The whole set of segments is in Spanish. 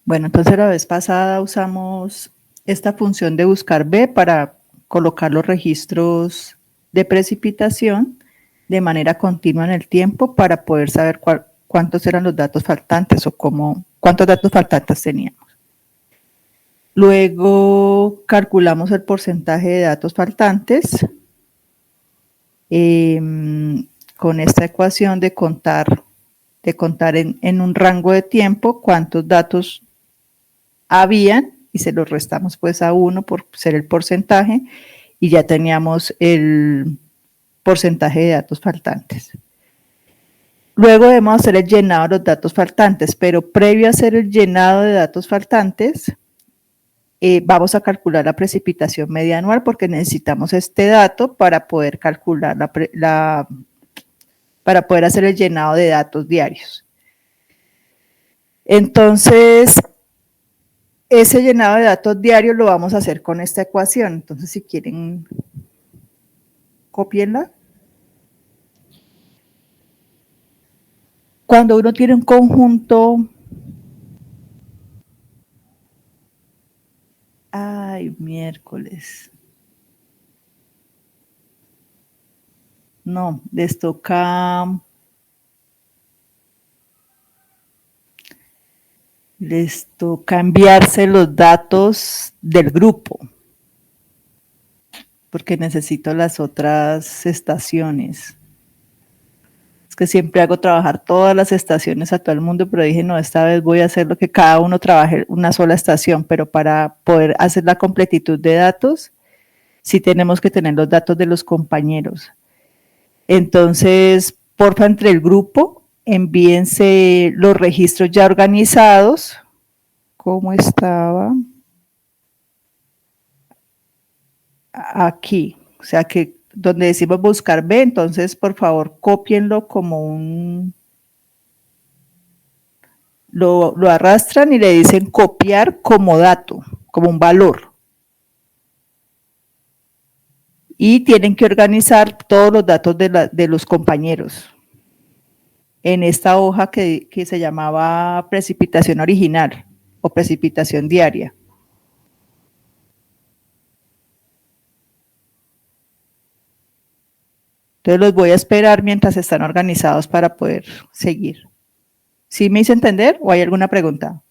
Bueno, entonces la vez pasada usamos esta función de buscar B para colocar los registros de precipitación de manera continua en el tiempo para poder saber cuántos eran los datos faltantes o cuántos datos faltantes teníamos. Luego calculamos el porcentaje de datos faltantes con esta ecuación de contar en un rango de tiempo cuántos datos habían y se los restamos pues a 1 por ser el porcentaje y ya teníamos el porcentaje de datos faltantes. Luego debemos hacer el llenado de los datos faltantes, pero previo a hacer el llenado de datos faltantes, vamos a calcular la precipitación media anual porque necesitamos este dato para poder calcular para poder hacer el llenado de datos diarios. Entonces, ese llenado de datos diarios lo vamos a hacer con esta ecuación. Entonces, si quieren, cópienla. Cuando uno tiene un conjunto, ay, miércoles. No, les toca enviarse los datos del grupo, porque necesito las otras estaciones. Es que siempre hago trabajar todas las estaciones a todo el mundo, pero dije, no, esta vez voy a hacer lo que cada uno trabaje una sola estación, pero para poder hacer la completitud de datos, sí tenemos que tener los datos de los compañeros. Entonces, porfa, entre el grupo, envíense los registros ya organizados. ¿Cómo estaba? Aquí. O sea que donde decimos buscar B, entonces por favor cópienlo como lo arrastran y le dicen copiar como dato, como un valor. Y tienen que organizar todos los datos de los compañeros en esta hoja que se llamaba precipitación original o precipitación diaria. Entonces los voy a esperar mientras están organizados para poder seguir. ¿Sí me hice entender o hay alguna pregunta?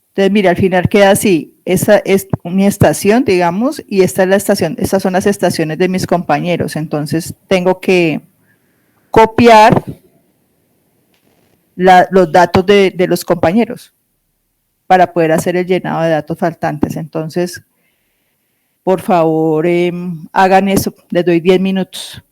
Entonces, mira, al final queda así. Esta es mi estación, digamos, y esta es la estación. Estas son las estaciones de mis compañeros. Entonces, tengo que copiar los datos de los compañeros para poder hacer el llenado de datos faltantes. Entonces, por favor, hagan eso. Les doy 10 minutos.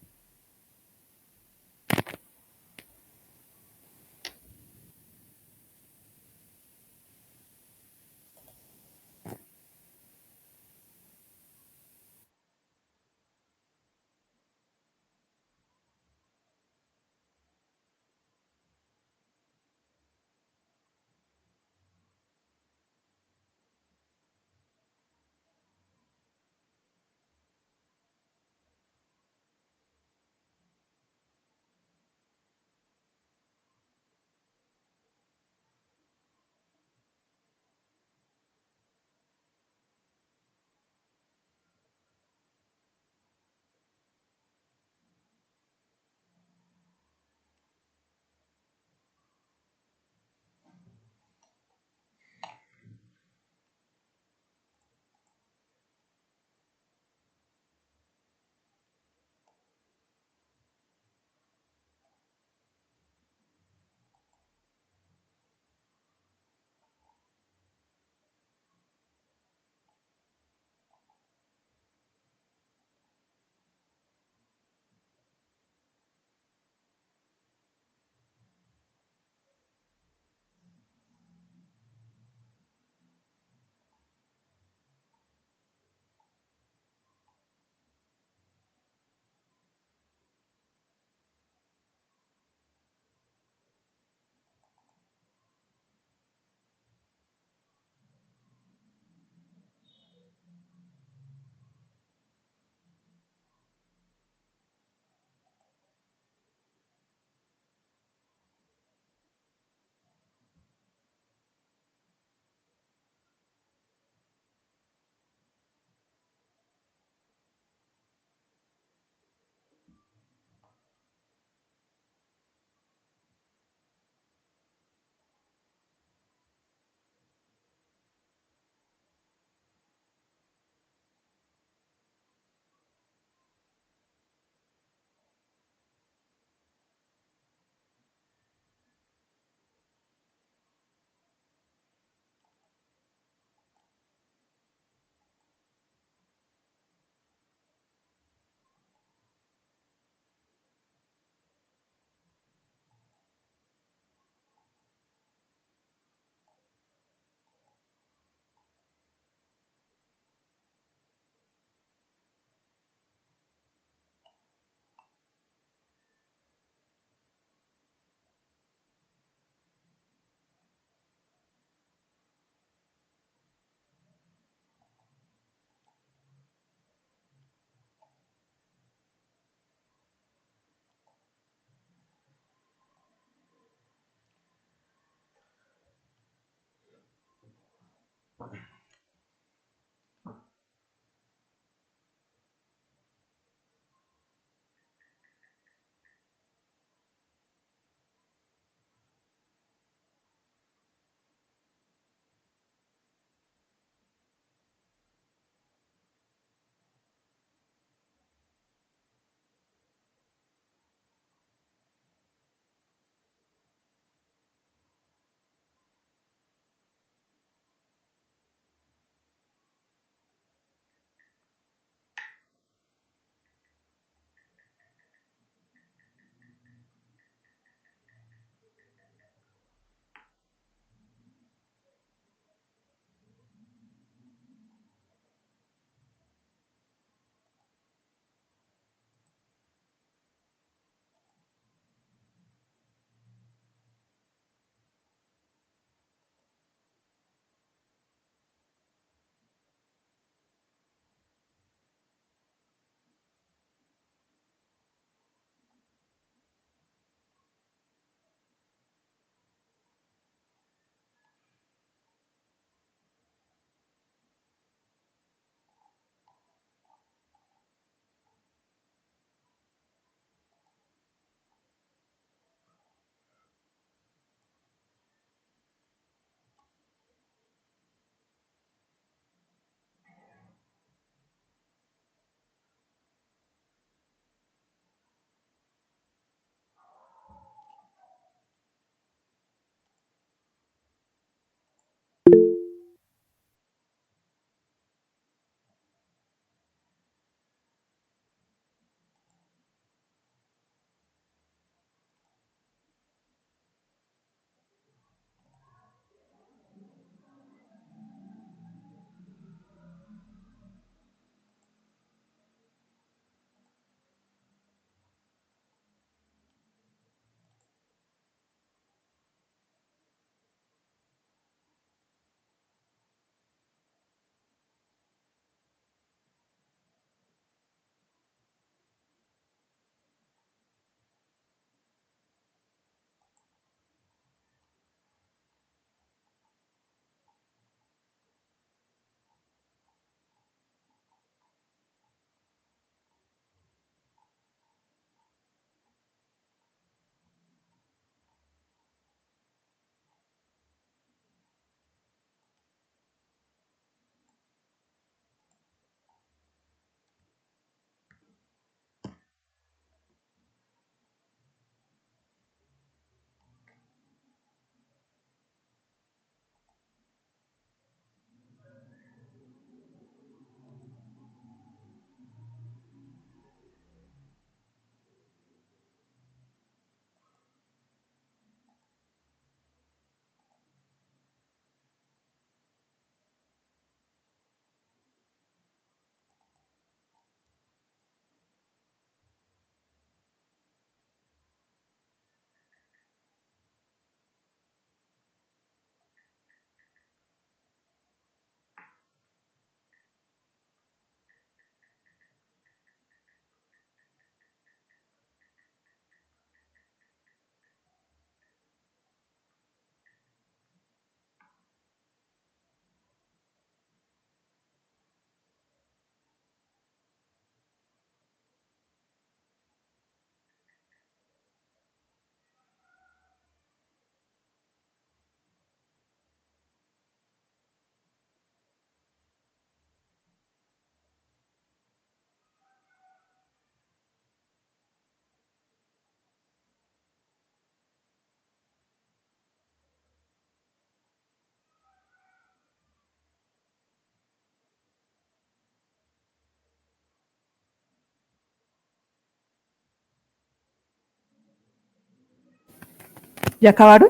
¿Ya acabaron?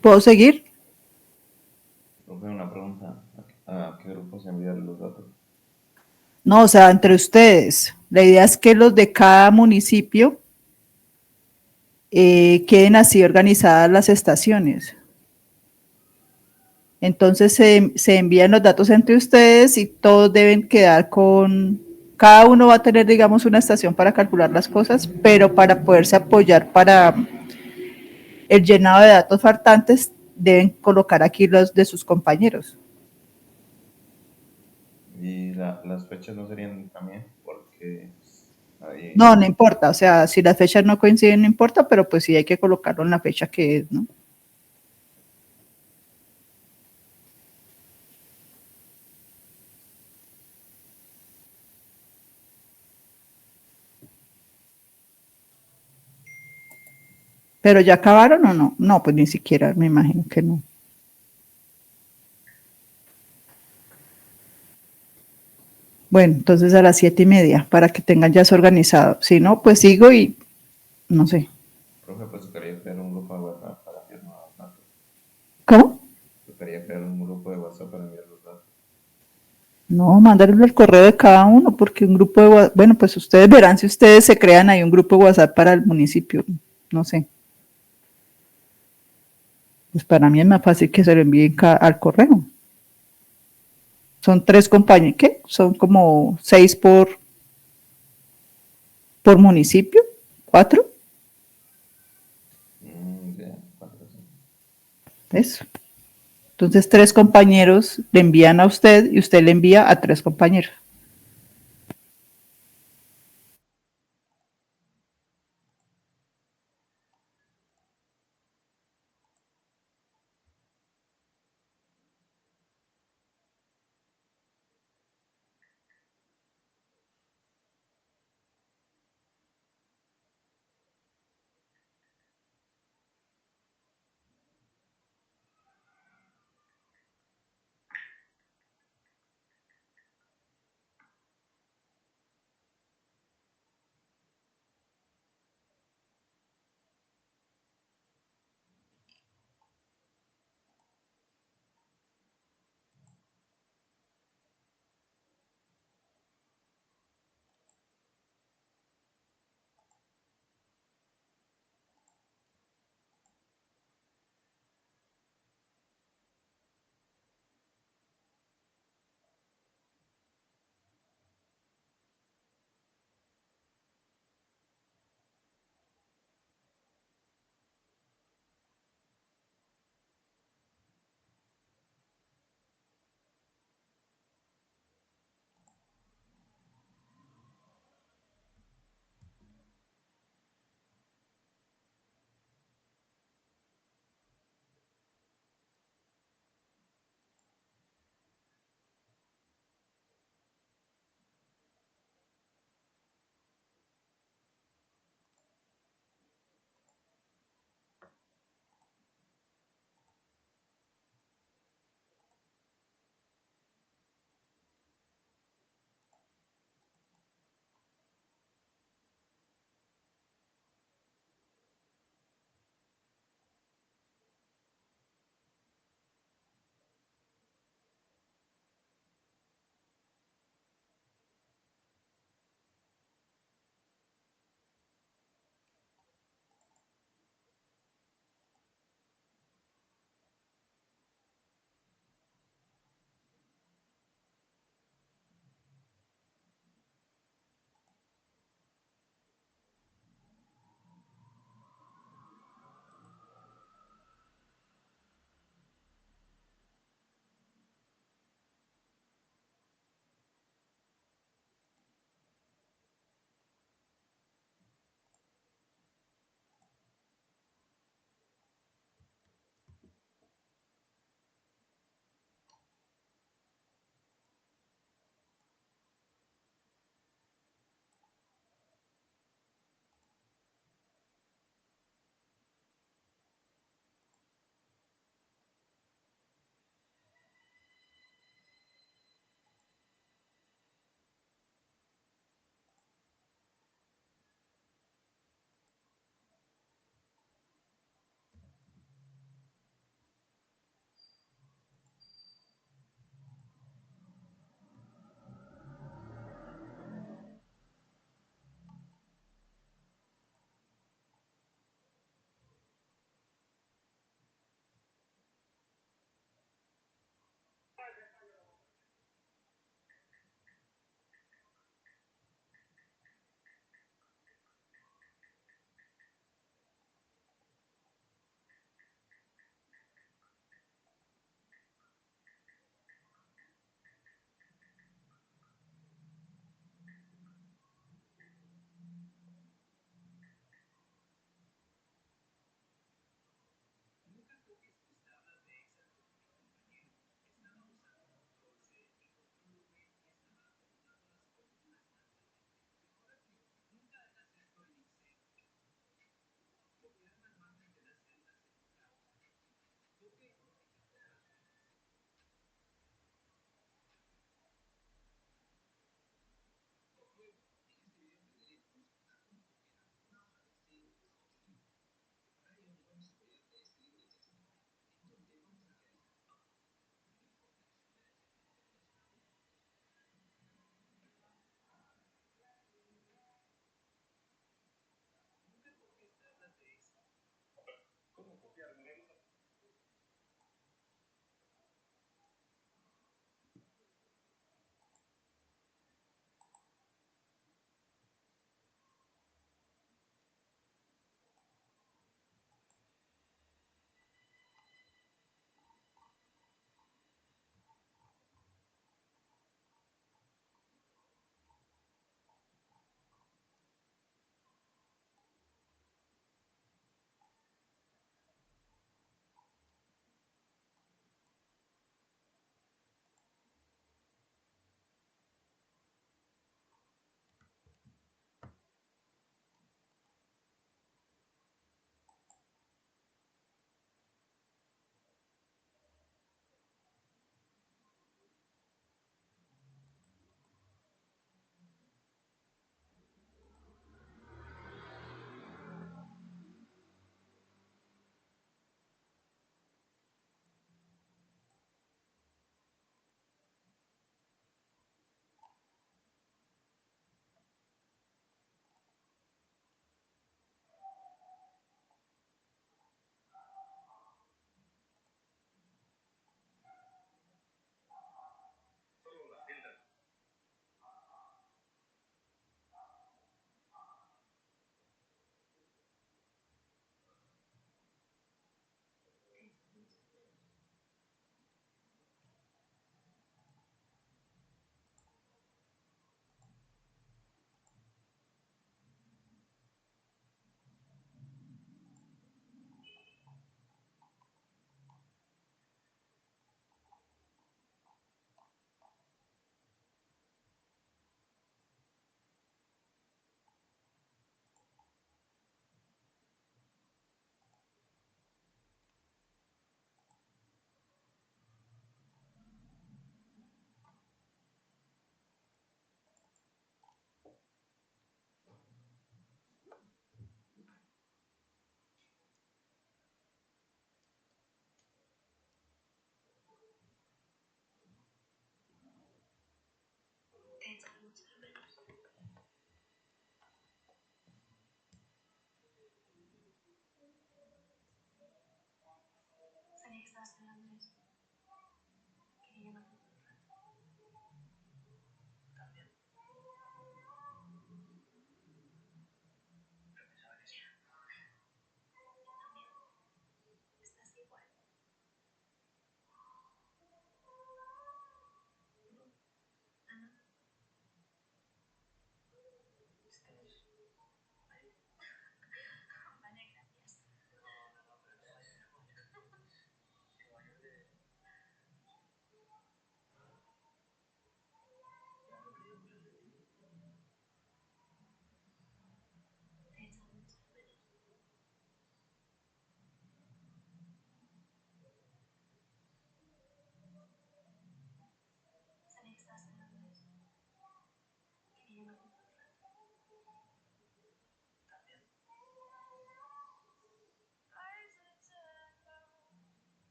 ¿Puedo seguir? Profe, una pregunta. ¿A qué grupo se enviaron los datos? No, o sea, entre ustedes. La idea es que los de cada municipio queden así organizadas las estaciones. Entonces se envían los datos entre ustedes y todos deben quedar con cada uno va a tener, digamos, una estación para calcular las cosas, pero para poderse apoyar para el llenado de datos faltantes, deben colocar aquí los de sus compañeros. Y las fechas no serían también, porque ahí, No, no importa, o sea, si las fechas no coinciden, no importa, pero pues sí hay que colocarlo en la fecha que es, ¿no? Pero ya acabaron o no? No, pues ni siquiera, me imagino que no. Bueno, entonces a las 7:30, para que tengan ya eso organizado. Si no, pues sigo y no sé. profe, pues tocaría crear un grupo de WhatsApp para enviar los datos. ¿Cómo? Tocaría crear un grupo de WhatsApp para enviar los datos. No, mandarle el correo de cada uno, porque un grupo de WhatsApp, bueno, pues ustedes verán si ustedes se crean ahí un grupo de WhatsApp para el municipio, no sé. Pues para mí es más fácil que se lo envíen al correo. Son 3 compañías, ¿qué? Son como 6 por municipio, 4. Ya, 4, sí. Eso. Entonces 3 compañeros le envían a usted y usted le envía a 3 compañeros.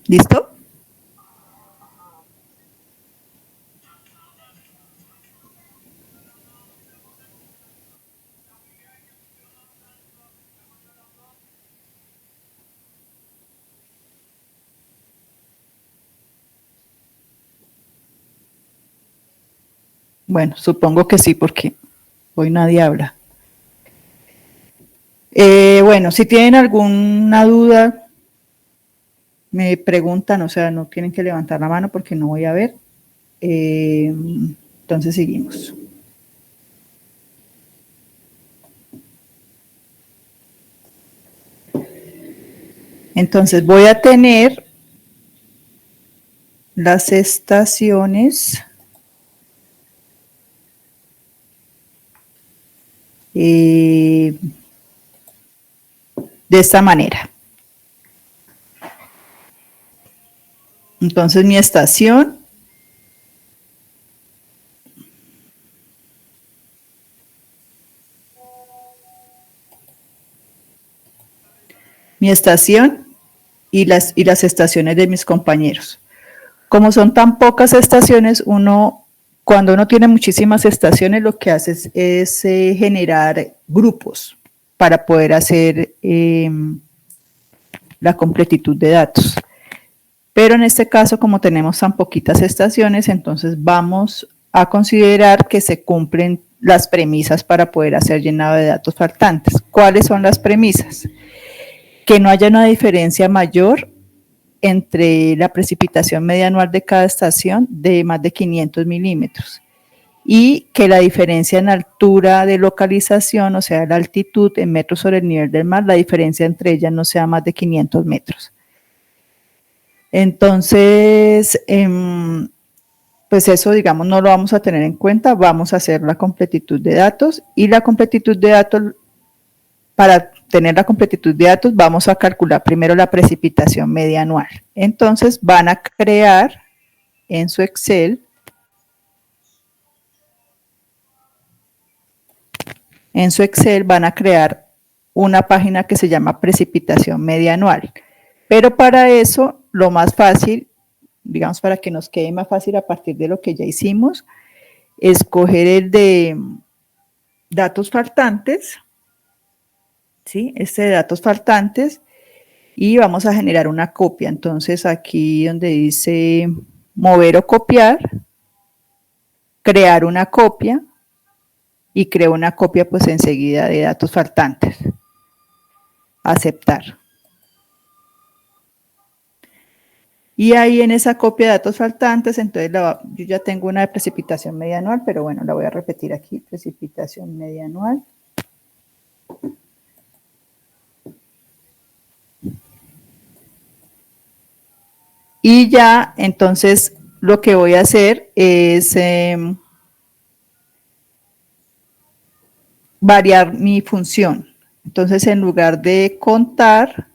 ¿Listo? Bueno, supongo que sí, porque hoy nadie habla. Bueno, si tienen alguna duda, me preguntan, o sea, no tienen que levantar la mano porque no voy a ver. Entonces seguimos. Entonces voy a tener las estaciones de esta manera. Entonces mi estación y las estaciones de mis compañeros. Como son tan pocas estaciones, cuando uno tiene muchísimas estaciones, lo que hace es generar grupos para poder hacer la completitud de datos. Pero en este caso, como tenemos tan poquitas estaciones, entonces vamos a considerar que se cumplen las premisas para poder hacer llenado de datos faltantes. ¿Cuáles son las premisas? Que no haya una diferencia mayor entre la precipitación media anual de cada estación de más de 500 milímetros y que la diferencia en altura de localización, o sea, la altitud en metros sobre el nivel del mar, la diferencia entre ellas no sea más de 500 metros. Entonces, pues eso, digamos, no lo vamos a tener en cuenta, vamos a hacer la completitud de datos y la completitud de datos, para tener la completitud de datos, vamos a calcular primero la precipitación media anual. Entonces, van a crear en su Excel, van a crear una página que se llama precipitación media anual. Pero para eso, lo más fácil, digamos, para que nos quede más fácil a partir de lo que ya hicimos, escoger el de datos faltantes, ¿sí? Este de datos faltantes, y vamos a generar una copia. Entonces, aquí donde dice mover o copiar, crear una copia, y creo una copia pues enseguida de datos faltantes. Aceptar. Y ahí en esa copia de datos faltantes, entonces yo ya tengo una de precipitación media anual, pero bueno, la voy a repetir aquí, precipitación media anual. Y ya, entonces, lo que voy a hacer es variar mi función. Entonces, en lugar de contar,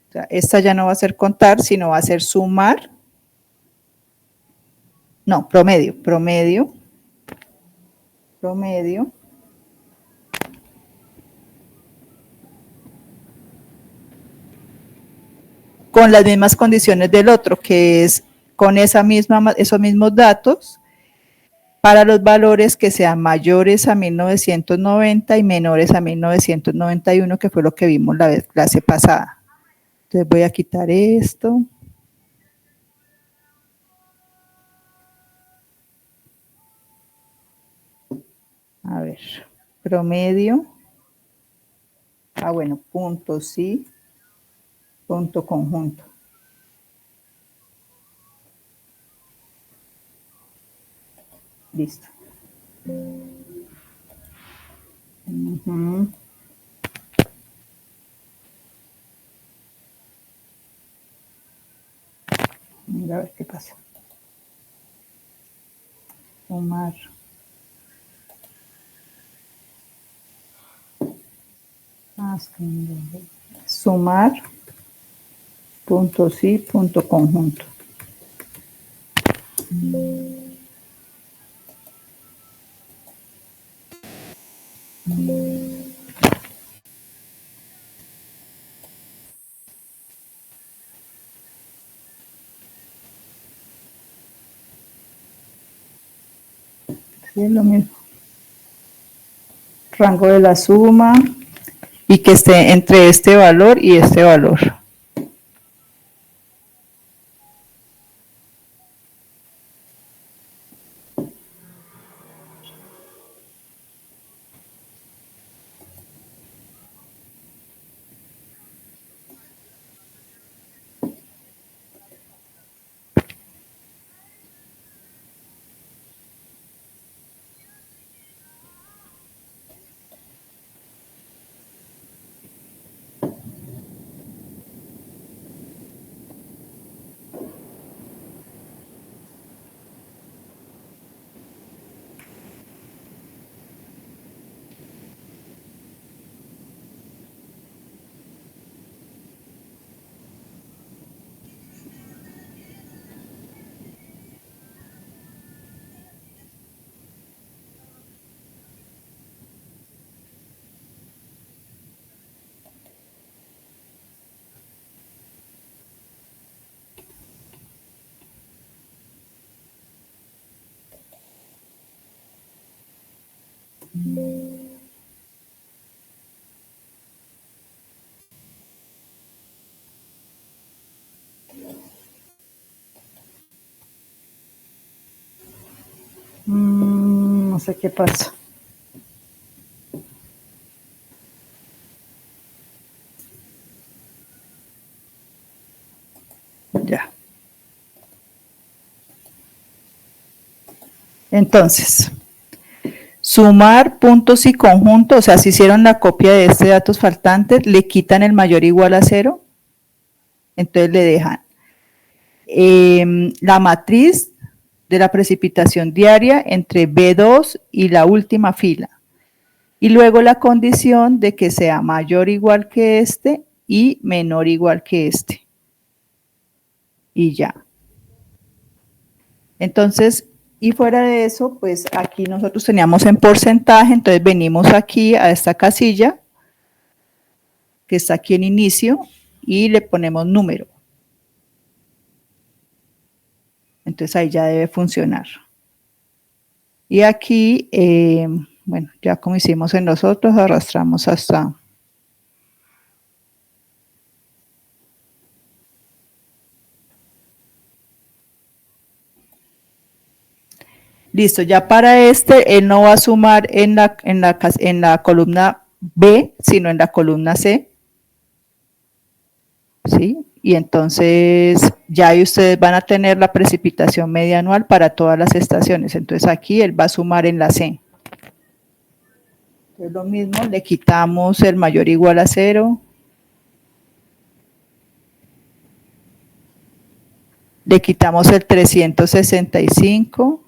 o sea, esta ya no va a ser contar, sino va a ser sumar. No, promedio. Con las mismas condiciones del otro, que es con esos mismos datos, para los valores que sean mayores a 1990 y menores a 1991, que fue lo que vimos la clase pasada. Entonces voy a quitar esto. A ver, promedio. Bueno, punto sí, punto conjunto. Listo. Mira a ver qué pasa. Sumar. Sumar, punto sí, punto conjunto. Sí, es lo mismo. Rango de la suma y que esté entre este valor y este valor. No sé qué pasa. Ya. Entonces, sumar puntos y conjuntos, o sea, si hicieron la copia de este datos faltantes, le quitan el mayor o igual a 0, entonces le dejan la matriz de la precipitación diaria entre B2 y la última fila. Y luego la condición de que sea mayor o igual que este y menor o igual que este. Y ya. Entonces, y fuera de eso, pues aquí nosotros teníamos en porcentaje, entonces venimos aquí a esta casilla, que está aquí en inicio, y le ponemos número. Entonces ahí ya debe funcionar. Y aquí, bueno, ya como hicimos en los otros, arrastramos hasta... Listo, ya para este, él no va a sumar en la columna B, sino en la columna C. ¿Sí? Y entonces ya ahí ustedes van a tener la precipitación media anual para todas las estaciones. Entonces aquí él va a sumar en la C. Es lo mismo, le quitamos el mayor o igual a 0. Le quitamos el 365.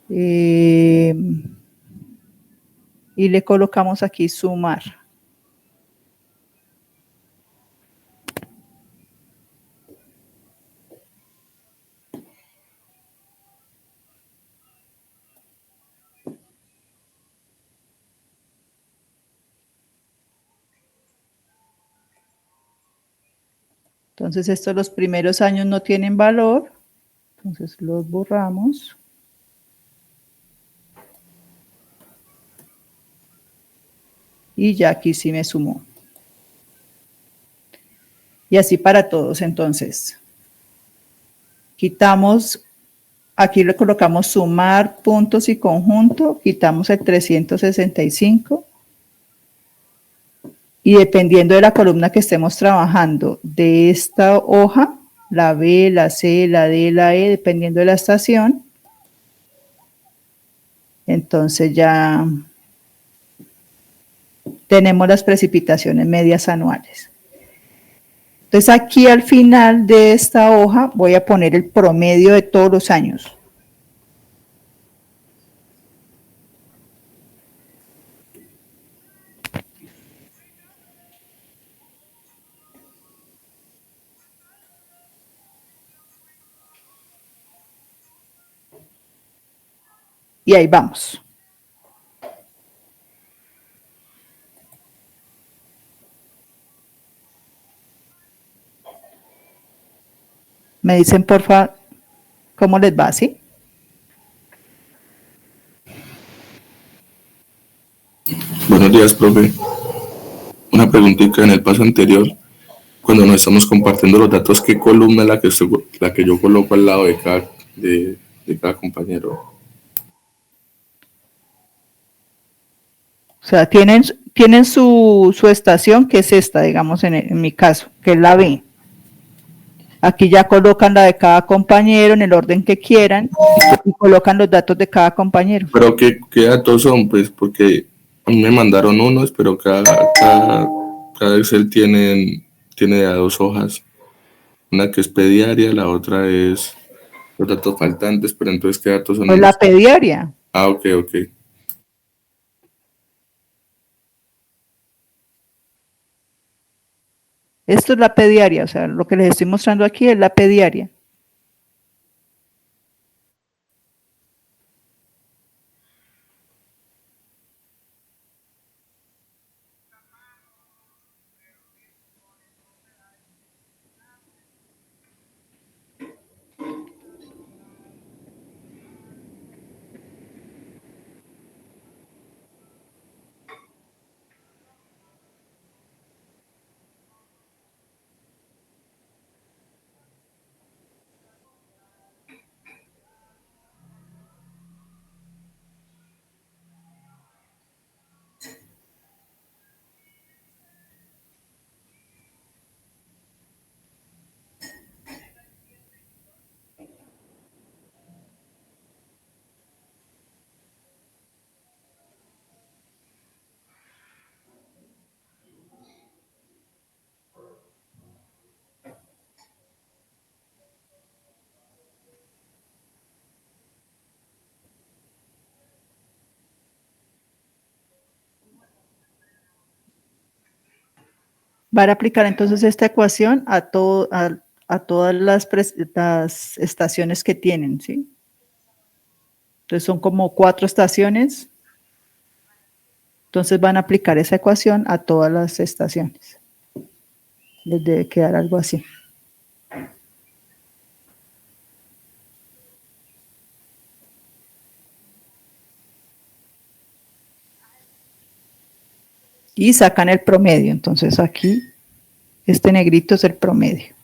y le colocamos aquí sumar. Entonces estos los primeros años no tienen valor, entonces los borramos. Y ya aquí sí me sumó. Y así para todos, entonces. Quitamos, aquí le colocamos sumar puntos y conjunto, quitamos el 365. Y dependiendo de la columna que estemos trabajando, de esta hoja, la B, la C, la D, la E, dependiendo de la estación, entonces ya tenemos las precipitaciones medias anuales. Entonces aquí al final de esta hoja voy a poner el promedio de todos los años. Y ahí vamos. Me dicen, porfa, ¿cómo les va? ¿Sí? Buenos días, profe. Una preguntita en el paso anterior, cuando nos estamos compartiendo los datos, ¿qué columna es la que yo coloco al lado de cada compañero? O sea, tienen su estación, que es esta, digamos, en mi caso, que es la B. Aquí ya colocan la de cada compañero en el orden que quieran y colocan los datos de cada compañero. Pero ¿qué datos son? Pues porque a mí me mandaron unos, pero cada Excel tiene a dos hojas. Una que es pediaria, la otra es los datos faltantes, pero entonces ¿qué datos son Pues la los? pediaria. Ah, ok. Esto es la pediaria, o sea, lo que les estoy mostrando aquí es la pediaria. Van a aplicar entonces esta ecuación a todas las estaciones que tienen, ¿sí? Entonces son como 4 estaciones. Entonces van a aplicar esa ecuación a todas las estaciones. Les debe quedar algo así. Y sacan el promedio. Entonces aquí, este negrito es el promedio.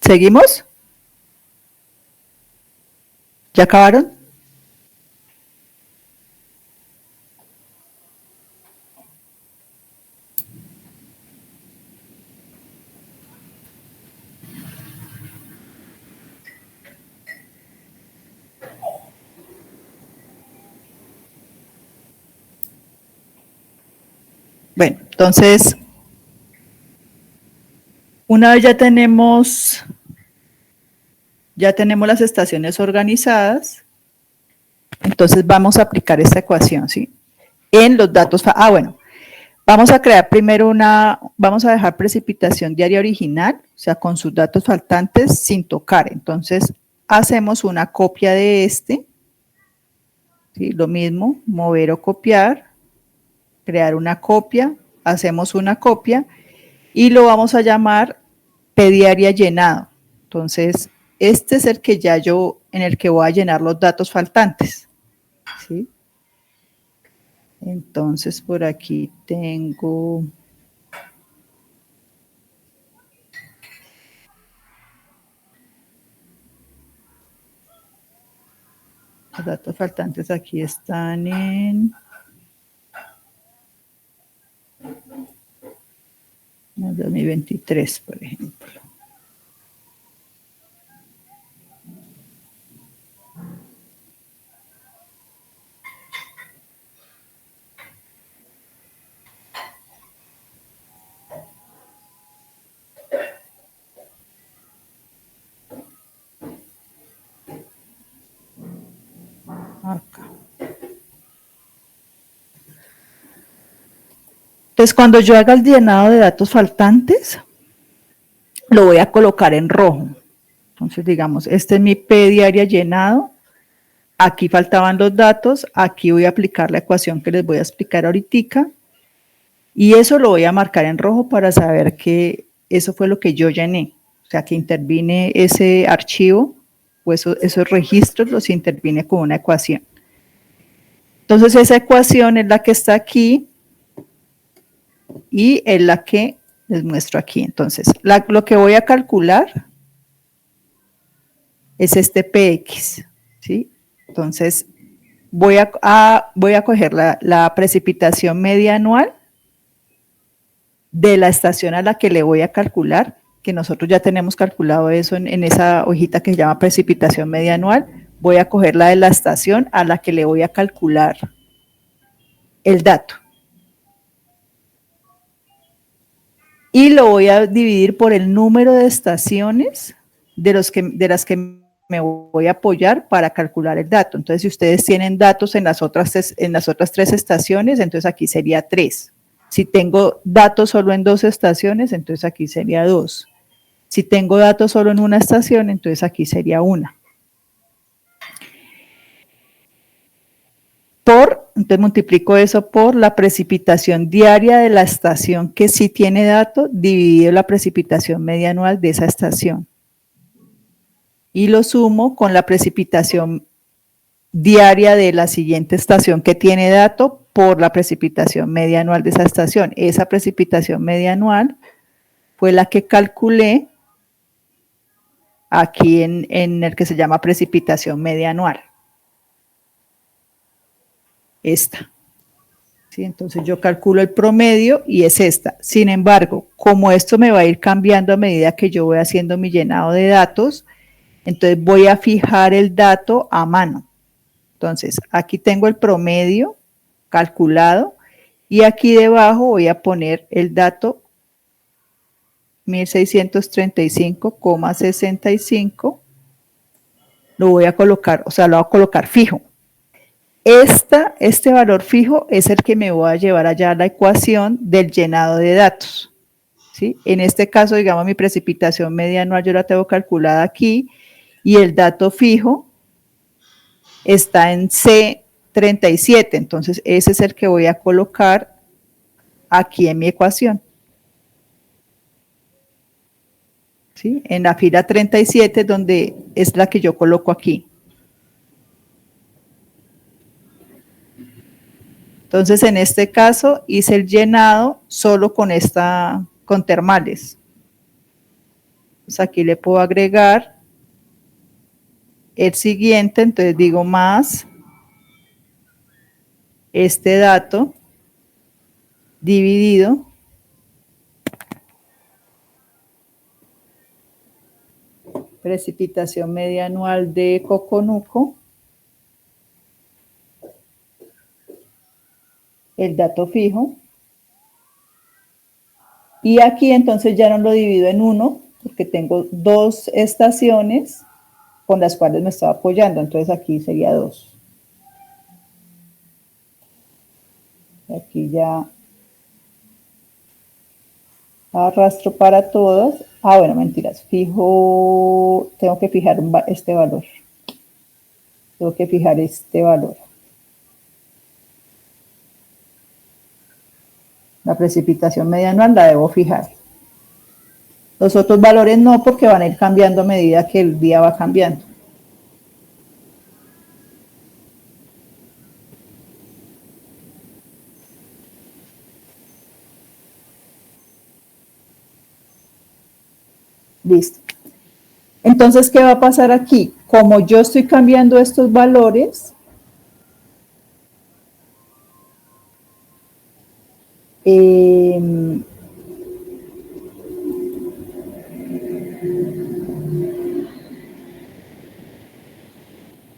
¿Seguimos? ¿Ya acabaron? Bueno, entonces, una vez ya tenemos las estaciones organizadas, entonces vamos a aplicar esta ecuación, ¿sí? En los datos, bueno, vamos a crear primero vamos a dejar precipitación diaria original, o sea, con sus datos faltantes sin tocar. Entonces, hacemos una copia de este, ¿sí? Lo mismo, mover o copiar, crear una copia, hacemos una copia y lo vamos a llamar P diaria llenado. Entonces, este es el que en el que voy a llenar los datos faltantes, ¿sí? Entonces, por aquí tengo los datos faltantes, aquí están en 2023, por ejemplo. Acá. Entonces, cuando yo haga el llenado de datos faltantes, lo voy a colocar en rojo. Entonces, digamos, este es mi P diaria llenado. Aquí faltaban los datos. Aquí voy a aplicar la ecuación que les voy a explicar ahorita. Y eso lo voy a marcar en rojo para saber que eso fue lo que yo llené. O sea, que intervine ese archivo o esos registros los intervine con una ecuación. Entonces, esa ecuación es la que está aquí y es la que les muestro aquí. Entonces, lo que voy a calcular es este PX, ¿sí? Entonces, voy a coger la precipitación media anual de la estación a la que le voy a calcular, que nosotros ya tenemos calculado eso en esa hojita que se llama precipitación media anual. Voy a coger la de la estación a la que le voy a calcular el dato. Y lo voy a dividir por el número de estaciones de las que me voy a apoyar para calcular el dato. Entonces, si ustedes tienen datos en las otras 3 estaciones, entonces aquí sería 3. Si tengo datos solo en 2 estaciones, entonces aquí sería 2. Si tengo datos solo en una estación, entonces aquí sería 1. Entonces multiplico eso por la precipitación diaria de la estación que sí tiene dato, dividido la precipitación media anual de esa estación. Y lo sumo con la precipitación diaria de la siguiente estación que tiene dato por la precipitación media anual de esa estación. Esa precipitación media anual fue la que calculé aquí en el que se llama precipitación media anual. Esta. ¿Sí? Entonces yo calculo el promedio y es esta. Sin embargo, como esto me va a ir cambiando a medida que yo voy haciendo mi llenado de datos, entonces voy a fijar el dato a mano. Entonces, aquí tengo el promedio calculado y aquí debajo voy a poner el dato 1635,65. Lo voy a colocar, o sea, lo voy a colocar fijo. Este valor fijo es el que me voy a llevar allá a la ecuación del llenado de datos, ¿sí? En este caso, digamos, mi precipitación media anual yo la tengo calculada aquí y el dato fijo está en C37, entonces ese es el que voy a colocar aquí en mi ecuación, ¿sí? En la fila 37, donde es la que yo coloco aquí. Entonces, en este caso, hice el llenado solo con termales. Entonces aquí le puedo agregar el siguiente, entonces digo más este dato dividido precipitación media anual de Coconuco, el dato fijo, y aquí entonces ya no lo divido en uno, porque tengo dos estaciones con las cuales me estaba apoyando, entonces aquí sería 2. Aquí ya arrastro para todas. Bueno, mentiras, fijo, tengo que fijar este valor. Tengo que fijar este valor. La precipitación media anual la debo fijar. Los otros valores no, porque van a ir cambiando a medida que el día va cambiando. Listo. Entonces, ¿qué va a pasar aquí? Como yo estoy cambiando estos valores,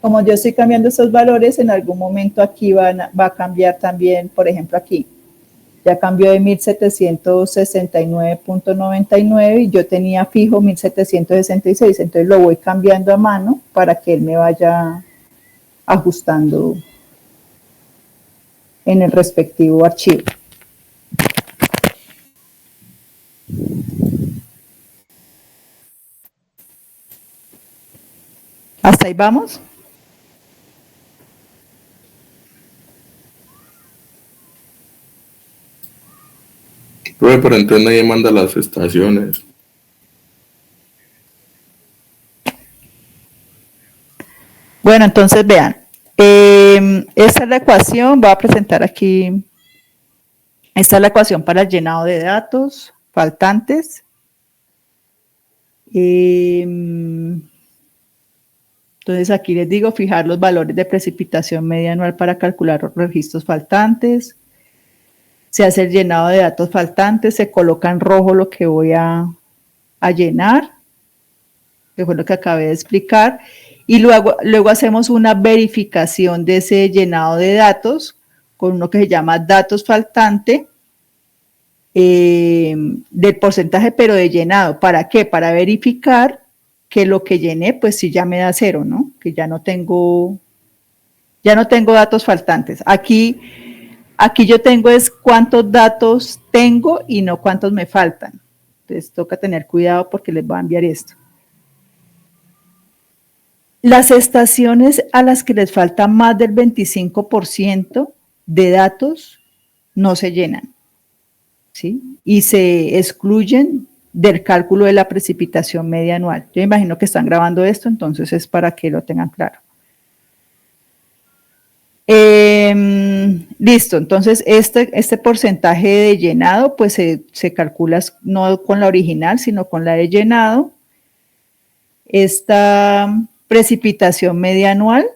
como yo estoy cambiando estos valores, en algún momento aquí va a cambiar también, por ejemplo, aquí. Ya cambió de 1769.99 y yo tenía fijo 1766, entonces lo voy cambiando a mano para que él me vaya ajustando en el respectivo archivo. ¿Hasta ahí vamos? Pero entonces nadie manda las estaciones. Bueno, entonces vean, esta es la ecuación, voy a presentar aquí, esta es la ecuación para el llenado de datos faltantes. Entonces aquí les digo fijar los valores de precipitación media anual para calcular los registros faltantes. Se hace el llenado de datos faltantes, se coloca en rojo lo que voy a llenar, que fue lo que acabé de explicar, y luego hacemos una verificación de ese llenado de datos con uno que se llama datos faltante, del porcentaje pero de llenado. ¿Para qué? Para verificar que lo que llené pues sí ya me da 0, ¿no? Que ya no tengo datos faltantes. Aquí yo tengo es cuántos datos tengo y no cuántos me faltan. Entonces toca tener cuidado porque les voy a enviar esto. Las estaciones a las que les falta más del 25% de datos no se llenan, ¿sí? Y se excluyen del cálculo de la precipitación media anual. Yo imagino que están grabando esto, entonces es para que lo tengan claro. Listo, entonces este porcentaje de llenado pues se calcula no con la original, sino con la de llenado. Esta precipitación media anual,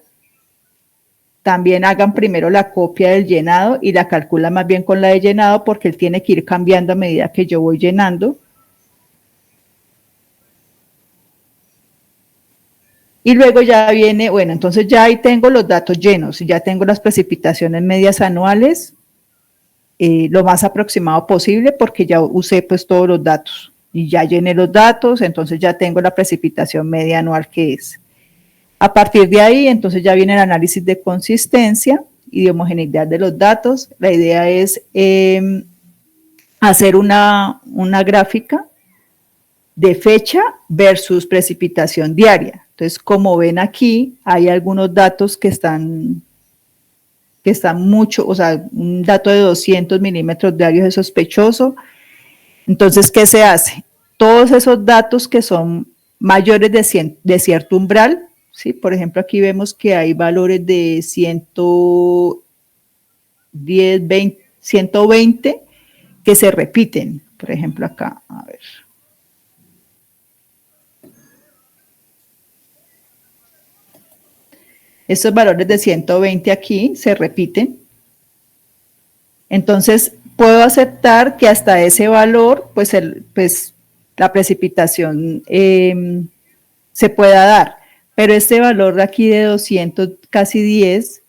también hagan primero la copia del llenado y la calculan más bien con la de llenado porque él tiene que ir cambiando a medida que yo voy llenando. Y luego ya viene, bueno, entonces ya ahí tengo los datos llenos, ya tengo las precipitaciones medias anuales, lo más aproximado posible porque ya usé pues todos los datos y ya llené los datos, entonces ya tengo la precipitación media anual que es. A partir de ahí, entonces ya viene el análisis de consistencia y de homogeneidad de los datos. La idea es hacer una gráfica de fecha versus precipitación diaria. Entonces, como ven aquí, hay algunos datos que están mucho, o sea, un dato de 200 milímetros diarios es sospechoso. Entonces, ¿qué se hace? Todos esos datos que son mayores de cierto umbral, ¿sí? Por ejemplo, aquí vemos que hay valores de 110, 20, 120 que se repiten. Por ejemplo, acá, a ver. Estos valores de 120 aquí se repiten. Entonces, puedo aceptar que hasta ese valor, pues la precipitación se pueda dar. Pero este valor de aquí de 200, casi 10,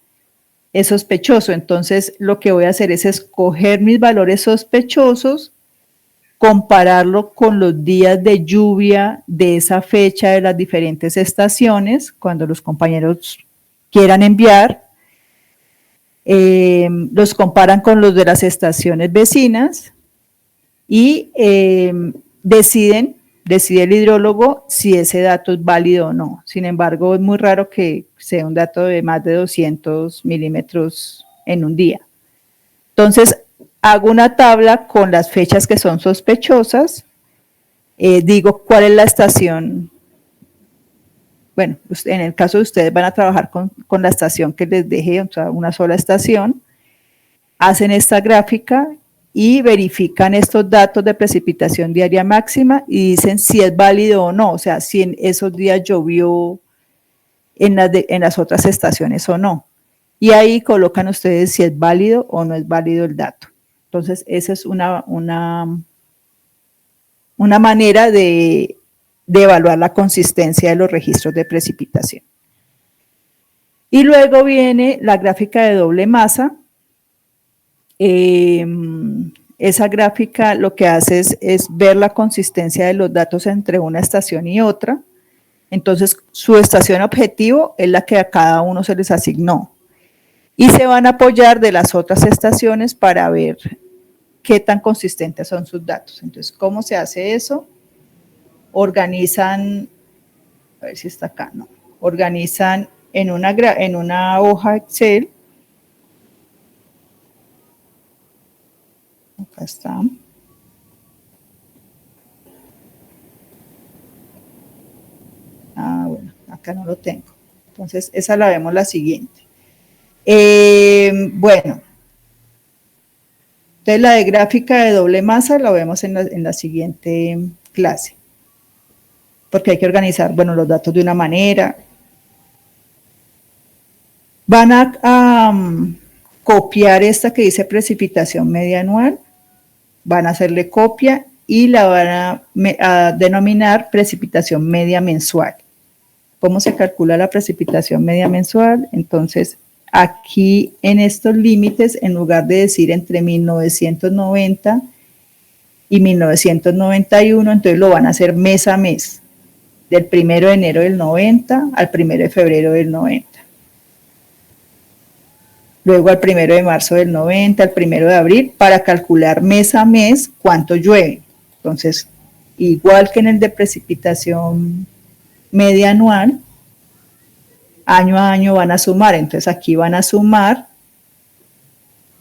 es sospechoso. Entonces, lo que voy a hacer es escoger mis valores sospechosos, compararlo con los días de lluvia de esa fecha de las diferentes estaciones, cuando los compañeros quieran enviar, los comparan con los de las estaciones vecinas y decide el hidrólogo si ese dato es válido o no. Sin embargo, es muy raro que sea un dato de más de 200 milímetros en un día. Entonces, hago una tabla con las fechas que son sospechosas, digo cuál es la estación. Bueno, en el caso de ustedes van a trabajar con la estación que les dejé, o sea, una sola estación, hacen esta gráfica y verifican estos datos de precipitación diaria máxima y dicen si es válido o no, o sea, si en esos días llovió en las otras estaciones o no. Y ahí colocan ustedes si es válido o no es válido el dato. Entonces, esa es una manera de evaluar la consistencia de los registros de precipitación. Y luego viene la gráfica de doble masa. Esa gráfica lo que hace es ver la consistencia de los datos entre una estación y otra. Entonces, su estación objetivo es la que a cada uno se les asignó. Y se van a apoyar de las otras estaciones para ver qué tan consistentes son sus datos. Entonces, ¿cómo se hace eso? Organizan, a ver si está acá, no. Organizan en una hoja Excel. Acá está. Ah, bueno, acá no lo tengo. Entonces, esa la vemos la siguiente. Bueno. Entonces, la de gráfica de doble masa la vemos en la siguiente clase. Porque hay que organizar, bueno, los datos de una manera. Van a copiar esta que dice precipitación media anual. Van a hacerle copia y la van a denominar precipitación media mensual. ¿Cómo se calcula la precipitación media mensual? Entonces, aquí en estos límites, en lugar de decir entre 1990 y 1991, entonces lo van a hacer mes a mes, del 1 de enero del 90 al 1 de febrero del 90. Luego al 1 de marzo del 90, al 1 de abril, para calcular mes a mes cuánto llueve. Entonces, igual que en el de precipitación media anual, año a año van a sumar. Entonces, aquí van a sumar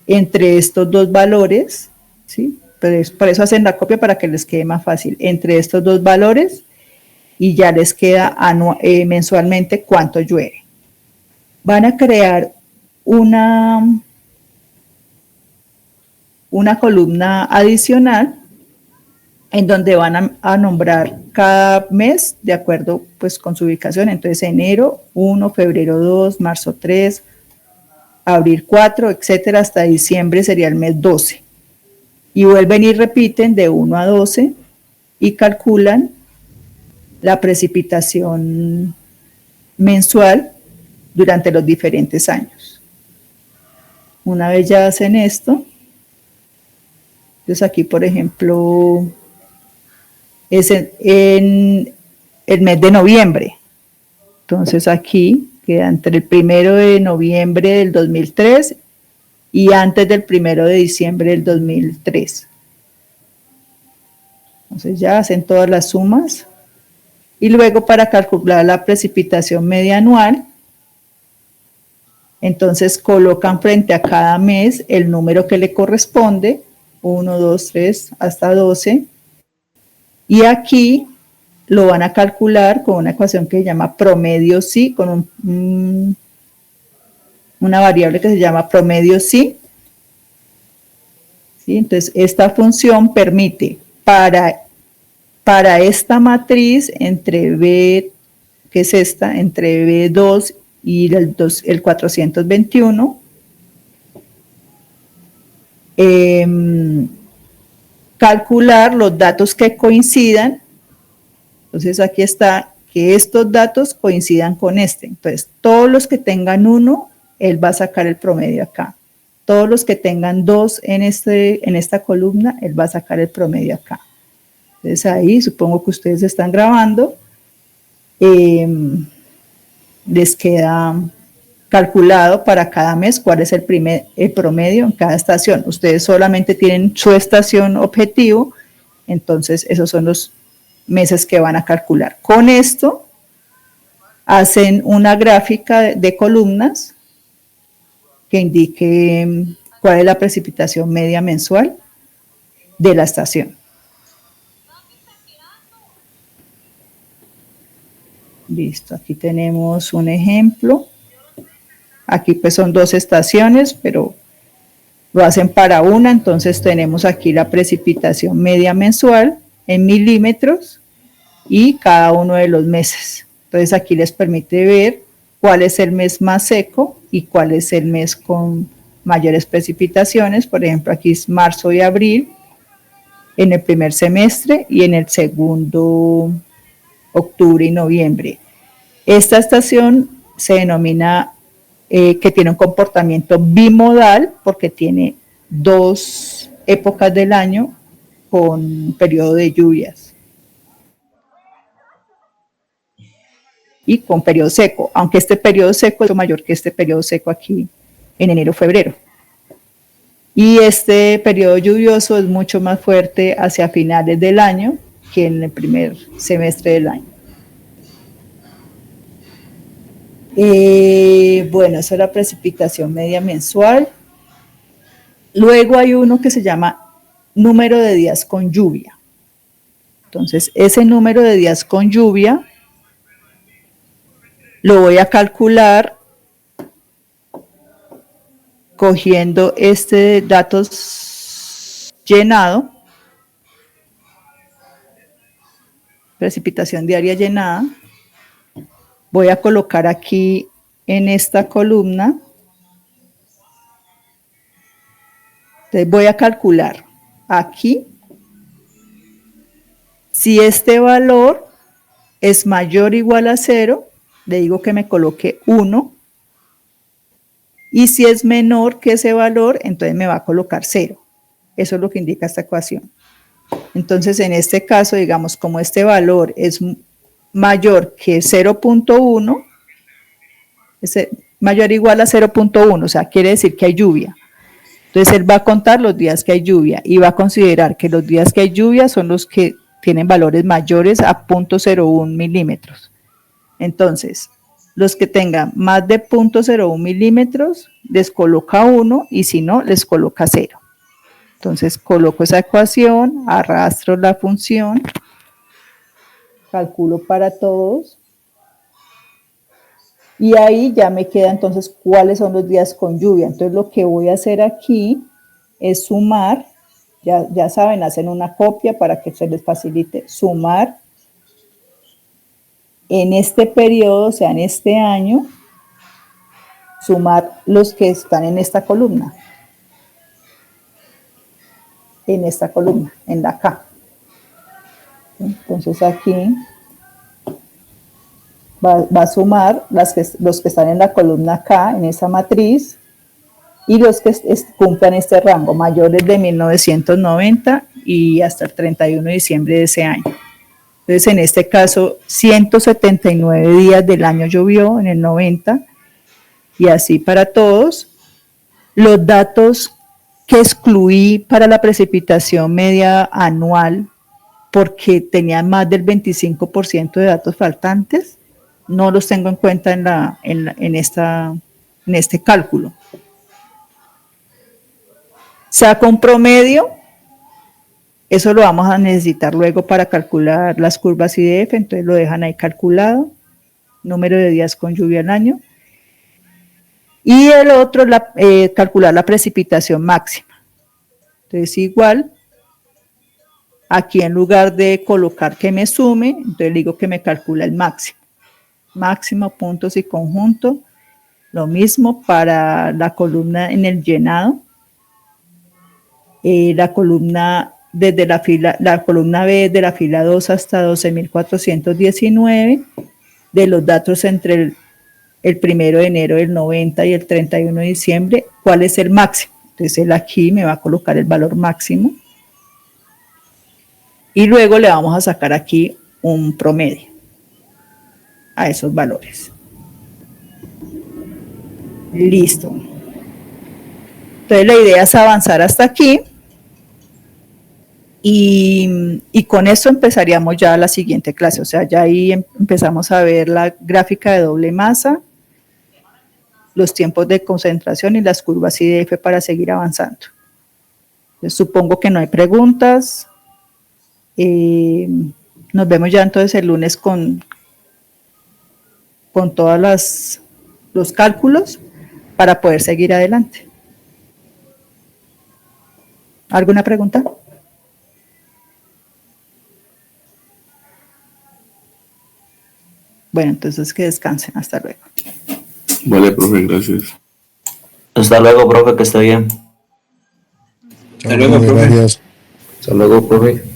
entre estos dos valores, ¿sí? Por eso hacen la copia para que les quede más fácil. Entre estos dos valores y ya les queda mensualmente cuánto llueve. Van a crear una columna adicional en donde van a nombrar cada mes de acuerdo pues con su ubicación. Entonces, enero 1, febrero 2, marzo 3, abril 4, etcétera, hasta diciembre sería el mes 12. Y vuelven y repiten de 1 a 12 y calculan la precipitación mensual durante los diferentes años. Una vez ya hacen esto, entonces aquí, por ejemplo, es en el mes de noviembre. Entonces aquí queda entre el 1 de noviembre del 2003 y antes del 1 de diciembre del 2003. Entonces ya hacen todas las sumas. Y luego para calcular la precipitación media anual, entonces colocan frente a cada mes el número que le corresponde, 1, 2, 3, hasta 12. Y aquí lo van a calcular con una ecuación que se llama promedio sí, con una variable que se llama promedio sí. ¿Sí? Entonces, esta función permite para esta matriz entre B, que es esta, entre B2 y el 421, calcular los datos que coincidan. Entonces aquí está que estos datos coincidan con este. Entonces todos los que tengan 1, él va a sacar el promedio acá. Todos los que tengan 2 en esta columna, él va a sacar el promedio acá. Entonces ahí supongo que ustedes están grabando. Les queda calculado para cada mes cuál es el promedio en cada estación. Ustedes solamente tienen su estación objetivo, entonces esos son los meses que van a calcular. Con esto hacen una gráfica de columnas que indique cuál es la precipitación media mensual de la estación. Listo, aquí tenemos un ejemplo. Aquí pues son 2 estaciones, pero lo hacen para una, entonces tenemos aquí la precipitación media mensual en milímetros y cada uno de los meses. Entonces aquí les permite ver cuál es el mes más seco y cuál es el mes con mayores precipitaciones. Por ejemplo, aquí es marzo y abril en el primer semestre y en el segundo octubre y noviembre. Esta estación se denomina que tiene un comportamiento bimodal porque tiene 2 épocas del año con periodo de lluvias y con periodo seco, aunque este periodo seco es mayor que este periodo seco aquí en enero-febrero. Y este periodo lluvioso es mucho más fuerte hacia finales del año que en el primer semestre del año. Bueno, eso es la precipitación media mensual. Luego hay uno que se llama número de días con lluvia. Entonces, ese número de días con lluvia lo voy a calcular cogiendo este datos llenado, precipitación diaria llenada. Voy a colocar aquí en esta columna. Entonces voy a calcular aquí si este valor es mayor o igual a 0, le digo que me coloque 1. Y si es menor que ese valor, entonces me va a colocar 0. Eso es lo que indica esta ecuación. Entonces, en este caso, digamos, como este valor es mayor que 0.1, es mayor o igual a 0.1, o sea, quiere decir que hay lluvia. Entonces, él va a contar los días que hay lluvia y va a considerar que los días que hay lluvia son los que tienen valores mayores a 0.01 milímetros. Entonces, los que tengan más de 0.01 milímetros, les coloca 1 y si no, les coloca 0. Entonces, coloco esa ecuación, arrastro la función, calculo para todos y ahí ya me queda entonces cuáles son los días con lluvia. Entonces, lo que voy a hacer aquí es sumar, ya saben, hacen una copia para que se les facilite, sumar en este periodo, o sea, en este año, sumar los que están en esta columna. En esta columna, en la K. Entonces aquí va a sumar los que están en la columna K, en esa matriz, y los que cumplan este rango, mayores de 1990 y hasta el 31 de diciembre de ese año. Entonces, en este caso, 179 días del año llovió en el 90, y así para todos. Los datos que excluí para la precipitación media anual, porque tenían más del 25% de datos faltantes, no los tengo en cuenta en este cálculo. Saco un promedio, eso lo vamos a necesitar luego para calcular las curvas IDF, entonces lo dejan ahí calculado, número de días con lluvia al año. Y el otro, calcular la precipitación máxima. Entonces igual, aquí en lugar de colocar que me sume, entonces le digo que me calcula el máximo. Máximo, puntos y conjunto. Lo mismo para la columna en el llenado. La columna desde la columna B de la fila 2 hasta 12.419, de los datos entre el 1 de enero del 90 y el 31 de diciembre, ¿cuál es el máximo? Entonces él aquí me va a colocar el valor máximo y luego le vamos a sacar aquí un promedio a esos valores. Listo. Entonces la idea es avanzar hasta aquí y con esto empezaríamos ya la siguiente clase. O sea, ya ahí empezamos a ver la gráfica de doble masa, los tiempos de concentración y las curvas IDF para seguir avanzando. Entonces, supongo que no hay preguntas. Nos vemos ya entonces el lunes con todos los cálculos para poder seguir adelante. ¿Alguna pregunta? Bueno, entonces que descansen. Hasta luego. Vale, profe, gracias. Hasta luego, profe, que esté bien. Hasta luego, profe. Gracias. Hasta luego, profe.